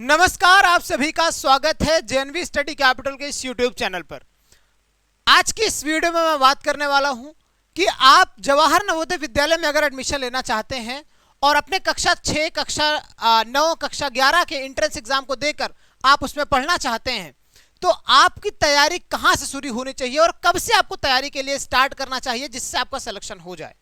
नमस्कार, आप सभी का स्वागत है जेएनवी स्टडी कैपिटल के इस यूट्यूब चैनल पर। आज की इस वीडियो में मैं बात करने वाला हूं कि आप जवाहर नवोदय विद्यालय में अगर एडमिशन लेना चाहते हैं और अपने कक्षा 6, कक्षा 9, कक्षा 11 के एंट्रेंस एग्जाम को देकर आप उसमें पढ़ना चाहते हैं तो आपकी तैयारी कहां से शुरू होनी चाहिए और कब से आपको तैयारी के लिए स्टार्ट करना चाहिए जिससे आपका सिलेक्शन हो जाए।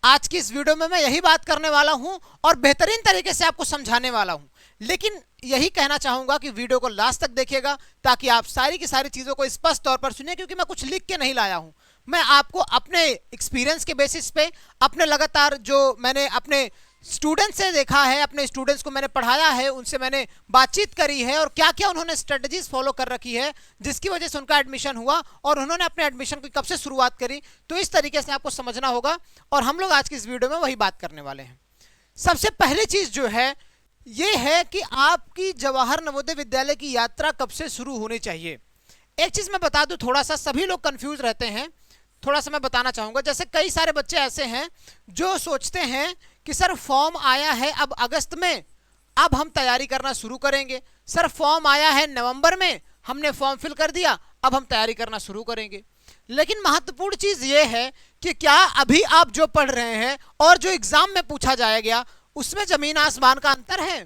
आज की इस वीडियो में मैं यही बात करने वाला हूं और बेहतरीन तरीके से आपको समझाने वाला हूं। लेकिन यही कहना चाहूंगा कि वीडियो को लास्ट तक देखिएगा ताकि आप सारी की सारी चीजों को स्पष्ट तौर पर सुनिए, क्योंकि मैं कुछ लिख के नहीं लाया हूं। मैं आपको अपने एक्सपीरियंस के बेसिस पे, अपने लगातार जो मैंने अपने स्टूडेंट से देखा है, अपने स्टूडेंट्स को मैंने पढ़ाया है, उनसे मैंने बातचीत करी है और क्या क्या उन्होंने स्ट्रेटजीज फॉलो कर रखी है जिसकी वजह से उनका एडमिशन हुआ और उन्होंने अपने एडमिशन की कब से शुरुआत करी, तो इस तरीके से आपको समझना होगा और हम लोग आज की इस वीडियो में वही बात करने वाले हैं। सबसे पहली चीज जो है ये है कि आपकी जवाहर नवोदय विद्यालय की यात्रा कब से शुरू होनी चाहिए। एक चीज मैं बता दूं, थोड़ा सा सभी लोग कंफ्यूज रहते हैं, थोड़ा सा मैं बताना चाहूंगा। जैसे कई सारे बच्चे ऐसे हैं जो सोचते हैं कि सर फॉर्म आया है अब अगस्त में, अब हम तैयारी करना शुरू करेंगे। सर फॉर्म आया है नवंबर में, हमने फॉर्म फिल कर दिया, अब हम तैयारी करना शुरू करेंगे। लेकिन महत्वपूर्ण चीज ये है कि क्या अभी आप जो पढ़ रहे हैं और जो एग्जाम में पूछा जाएगा उसमें जमीन आसमान का अंतर है?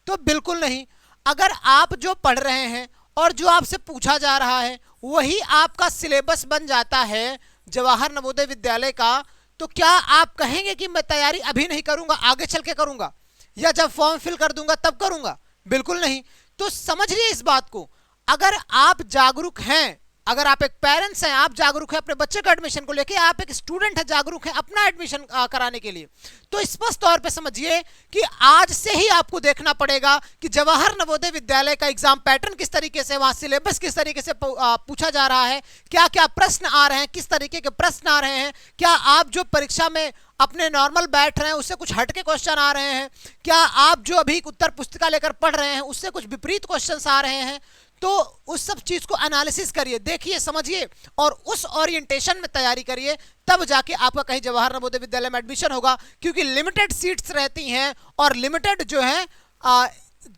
तो बिल्कुल नहीं। अगर आप जो पढ़ रहे हैं और जो आपसे पूछा जा रहा है वही आपका सिलेबस बन जाता है जवाहर नवोदय विद्यालय का, तो क्या आप कहेंगे कि मैं तैयारी अभी नहीं करूंगा, आगे चल के करूंगा, या जब फॉर्म फिल कर दूंगा तब करूंगा? बिल्कुल नहीं। तो समझिए इस बात को, अगर आप जागरूक हैं, अगर आप एक पेरेंट्स हैं, आप जागरूक हैं अपने बच्चे का एडमिशन को लेके, आप एक स्टूडेंट है जागरूक है अपना एडमिशन कराने के लिए, तो स्पष्ट तौर पे समझिए कि आज से ही आपको देखना पड़ेगा कि जवाहर नवोदय विद्यालय का एग्जाम पैटर्न किस तरीके से, वहां सिलेबस किस तरीके से पूछा जा रहा है, क्या क्या प्रश्न आ रहे हैं, किस तरीके के प्रश्न आ रहे हैं, क्या आप जो परीक्षा में अपने नॉर्मल बैठ रहे हैं उससे कुछ हटके क्वेश्चन आ रहे हैं, क्या आप जो अभी उत्तर पुस्तिका लेकर पढ़ रहे हैं उससे कुछ विपरीत क्वेश्चंस आ रहे हैं। तो उस सब चीज को एनालिसिस करिए, देखिए, समझिए और उस ओरिएंटेशन में तैयारी करिए, तब जाके आपका कहीं जवाहर नवोदय विद्यालय में एडमिशन होगा। क्योंकि लिमिटेड सीट्स रहती हैं और लिमिटेड जो है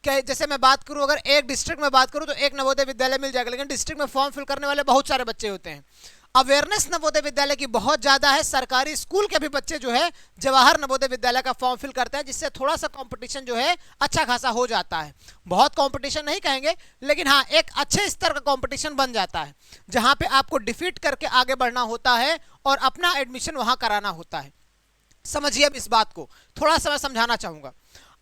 जैसे मैं बात करूं, अगर एक डिस्ट्रिक्ट में बात करूं तो एक नवोदय विद्यालय मिल जाएगा, लेकिन डिस्ट्रिक्ट में फॉर्म फिल करने वाले बहुत सारे बच्चे होते हैं। अवेयरनेस नवोदय विद्यालय की बहुत ज्यादा है, सरकारी स्कूल के भी बच्चे जो है जवाहर नवोदय विद्यालय का फॉर्म फिल करते हैं, जिससे थोड़ा सा कंपटीशन जो है अच्छा खासा हो जाता है। बहुत कंपटीशन नहीं कहेंगे, लेकिन हाँ एक अच्छे स्तर का कंपटीशन बन जाता है जहां पे आपको डिफीट करके आगे बढ़ना होता है और अपना एडमिशन वहां कराना होता है। समझिए अब इस बात को, थोड़ा सा मैं समझाना चाहूंगा।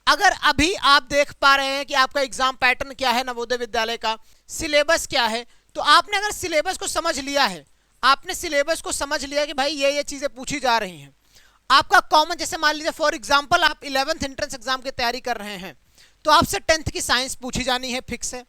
अगर अभी आप देख पा रहे हैं कि आपका एग्जाम पैटर्न क्या है नवोदय विद्यालय का, सिलेबस क्या है, तो आपने अगर सिलेबस को समझ लिया है, आपने सिलेबस को समझ लिया कि भाई ये चीजें पूछी जा रही हैं, आपका कॉमन, जैसे मान लीजिए फॉर एग्जांपल आप 11th एंट्रेंस एग्जाम की तैयारी कर रहे हैं तो आपसे 10th की साइंस पूछी जानी है, फिक्स है,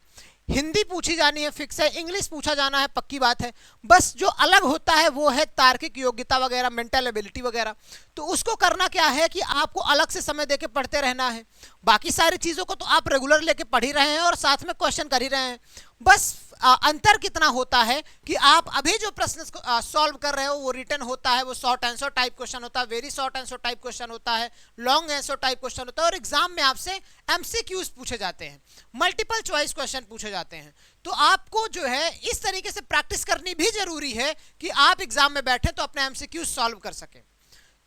हिंदी पूछी जानी है, फिक्स है, इंग्लिश पूछा जाना है, पक्की बात है। बस जो अलग होता है वो है तार्किक योग्यता वगैरह, मेंटल एबिलिटी वगैरह। तो उसको करना क्या है कि आपको अलग से समय देके पढ़ते रहना है। बाकी सारी चीजों को तो आप रेगुलर लेके पढ़ ही रहे हैं और साथ में क्वेश्चन कर ही रहे हैं। बस अंतर कितना होता है कि आप अभी जो प्रश्न सॉल्व कर रहे हो वो रिटन होता है, वो शॉर्ट आंसर टाइप क्वेश्चन होता है, very short answer type question होता है, लॉन्ग आंसर टाइप क्वेश्चन होता है, और एग्जाम में आपसे एमसीक्यूज पूछे जाते हैं, मल्टीपल चॉइस क्वेश्चन पूछे जाते हैं। तो आपको जो है इस तरीके से प्रैक्टिस करनी भी जरूरी है कि आप एग्जाम में बैठे तो अपने एमसीक्यूज सॉल्व कर सके।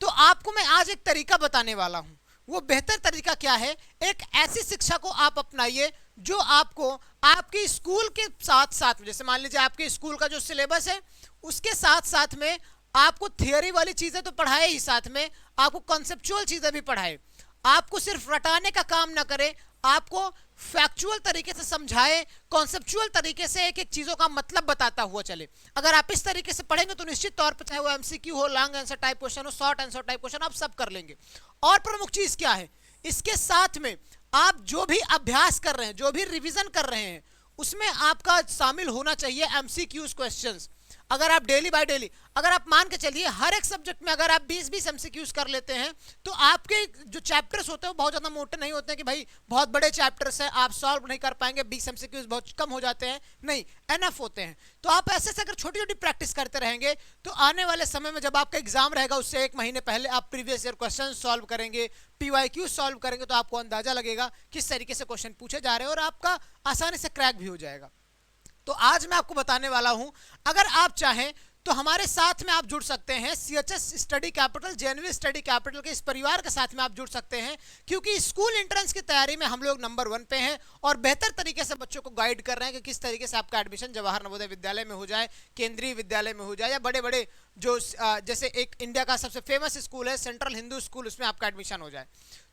तो आपको मैं आज एक तरीका बताने वाला हूं। वो बेहतर तरीका क्या है, एक ऐसी शिक्षा को आप अपनाइए जो आपको आपके स्कूल के साथ साथ, जैसे मान लीजिए आपके स्कूल का जो सिलेबस है उसके साथ साथ में आपको थियोरी वाली चीजें तो पढ़ाए ही, साथ में आपको कॉन्सेप्चुअल चीजें भी पढ़ाए। आपको सिर्फ रटाने का काम ना करे, आपको फैक्चुअल तरीके से समझाए, कॉन्सेप्चुअल तरीके से एक एक चीजों का मतलब बताता हुआ चले। अगर आप इस तरीके से पढ़ेंगे तो निश्चित तौर पर, चाहे वो एमसीक्यू हो, लॉन्ग आंसर टाइप क्वेश्चन हो, शॉर्ट आंसर टाइप क्वेश्चन, आप सब कर लेंगे। और प्रमुख चीज क्या है, इसके साथ में आप जो भी अभ्यास कर रहे हैं, जो भी रिवीजन कर रहे हैं, उसमें आपका शामिल होना चाहिए एमसीक्यूज क्वेश्चंस। अगर आप डेली बाय डेली, अगर आप मान के चलिए हर एक सब्जेक्ट में अगर आप 20-20 एमसीक्यूज कर लेते हैं तो आपके जो चैप्टर्स होते हैं वो बहुत ज़्यादा मोटे नहीं होते हैं कि भाई बहुत बड़े चैप्टर्स हैं आप सॉल्व नहीं कर पाएंगे, 20 एमसीक्यूज बहुत कम हो जाते हैं, नहीं, एनफ होते हैं। तो आप ऐसे से अगर छोटी छोटी प्रैक्टिस करते रहेंगे तो आने वाले समय में जब आपका एग्जाम रहेगा उससे 1 महीने पहले आप प्रीवियस ईयर क्वेश्चन सॉल्व करेंगे, पीवाईक्यू सॉल्व करेंगे, तो आपको अंदाजा लगेगा किस तरीके से क्वेश्चन पूछे जा रहे हैं और आपका आसानी से क्रैक भी हो जाएगा। तो आज मैं आपको बताने वाला हूं, अगर आप चाहें तो हमारे साथ में आप जुड़ सकते हैं, CHS study capital, JNV study capital के इस परिवार के साथ में आप जुड़ सकते हैं, क्योंकि स्कूल एंट्रेंस की तैयारी में हम लोग नंबर 1 पे हैं और बेहतर तरीके से बच्चों को गाइड कर रहे हैं कि किस तरीके से आपका एडमिशन जवाहर नवोदय विद्यालय में हो जाए, केंद्रीय विद्यालय में हो जाए, या बड़े बड़े जो जैसे एक इंडिया का सबसे फेमस स्कूल है सेंट्रल हिंदू स्कूल, उसमें आपका एडमिशन हो जाए।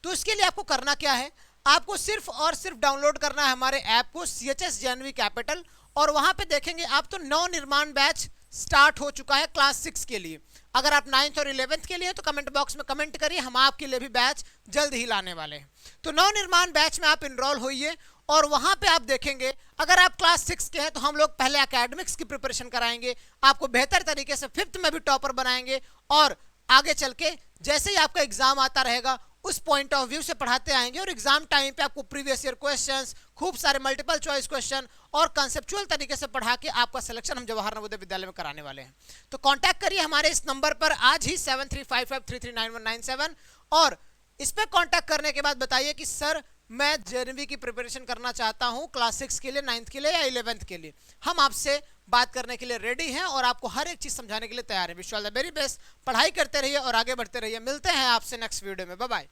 तो इसके लिए आपको करना क्या है, आपको सिर्फ और सिर्फ डाउनलोड करना है हमारे ऐप को सीएचएस जेएनवी कैपिटल, और वहां पे देखेंगे आप तो नवनिर्माण बैच स्टार्ट हो चुका है क्लास 6 के लिए। अगर आप 9th और 11th के लिए तो कमेंट बॉक्स में कमेंट करिए, हम आपके लिए भी बैच जल्द ही लाने वाले हैं। तो नवनिर्माण बैच में आप इनरोल होइए और वहां पे आप देखेंगे अगर आप क्लास 6 के हैं तो हम लोग पहले एकेडमिक्स की प्रिपरेशन कराएंगे, आपको बेहतर तरीके से 5th में भी टॉपर बनाएंगे, और आगे चल के जैसे ही आपका एग्जाम आता रहेगा उस पॉइंट ऑफ व्यू से पढ़ाते आएंगे, और एग्जाम टाइम पे आपको प्रीवियस ईयर क्वेश्चंस, खूब सारे मल्टीपल चॉइस क्वेश्चन और कंसेप्चुअल तरीके से पढ़ा के आपका सिलेक्शन हम जवाहर नवोदय विद्यालय में कराने वाले हैं। तो कांटेक्ट करिए हमारे इस नंबर पर आज ही 7355339197, और इस पे कांटेक्ट करने के बाद बताइए कि सर मैं जेएनवी की प्रिपरेशन करना चाहता हूं क्लास 6 के लिए, 9th के लिए या 11th के लिए। हम आपसे बात करने के लिए रेडी हैं और आपको हर एक चीज समझाने के लिए तैयार है। Wish you all the very best, पढ़ाई करते रहिए और आगे बढ़ते रहिए। मिलते हैं आपसे नेक्स्ट वीडियो में, बाय बाय।